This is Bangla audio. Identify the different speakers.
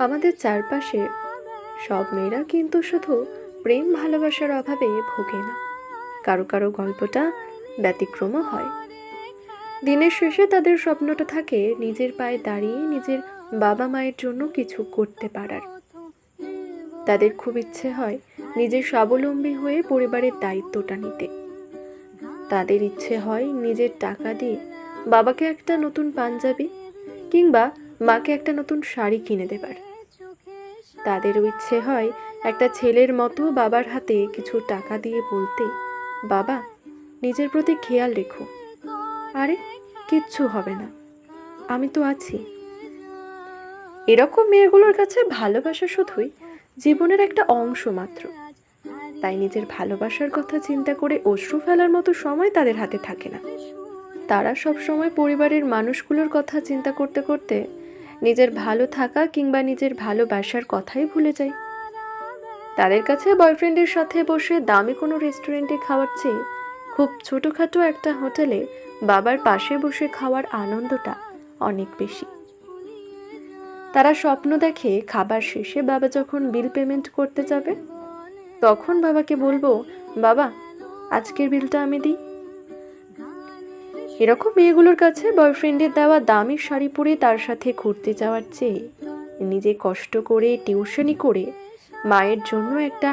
Speaker 1: আমাদের চারপাশে সব মেয়েরা কিন্তু শুধু প্রেম ভালোবাসার অভাবে ভোগে না, কারো কারো গল্পটা ব্যতিক্রমও হয়। দিনের শেষে তাদের স্বপ্নটা থাকে নিজের পায়ে দাঁড়িয়ে নিজের বাবা মায়ের জন্য কিছু করতে পারার। তাদের খুব ইচ্ছে হয় নিজের স্বাবলম্বী হয়ে পরিবারের দায়িত্বটা নিতে। তাদের ইচ্ছে হয় নিজের টাকা দিয়ে বাবাকে একটা নতুন পাঞ্জাবি কিংবা মাকে একটা নতুন শাড়ি কিনে দেবার। তাদেরও ইচ্ছে হয় একটা ছেলের মতো বাবার হাতে কিছু টাকা দিয়ে বলতে, বাবা, নিজের প্রতি খেয়াল রেখো। আরে, কিচ্ছু হবে না, আমি তো আছি। এরকম মেয়েগুলোর কাছে ভালোবাসা শুধুই জীবনের একটা অংশ মাত্র। তাই নিজের ভালোবাসার কথা চিন্তা করে অশ্রু ফেলার মতো সময় তাদের হাতে থাকে না। তারা সব সময় পরিবারের মানুষগুলোর কথা চিন্তা করতে করতে নিজের ভালো থাকা কিংবা নিজের ভালোবাসার কথাই ভুলে যায়। তাদের কাছে বয়ফ্রেন্ডের সাথে বসে দামি কোনো রেস্টুরেন্টে খাওয়ার চেয়ে খুব ছোটোখাটো একটা হোটেলে বাবার পাশে বসে খাওয়ার আনন্দটা অনেক বেশি। তারা স্বপ্ন দেখে খাবার শেষে বাবা যখন বিল পেমেন্ট করতে যাবে, তখন বাবাকে বলবো, বাবা, আজকের বিলটা আমি দিই। এরকম মেয়েগুলোর কাছে বয়ফ্রেন্ডের দেওয়া দামি শাড়ি পরে তার সাথে ঘুরতে যাওয়ার চেয়ে নিজে কষ্ট করে টিউশনি করে মায়ের জন্য একটা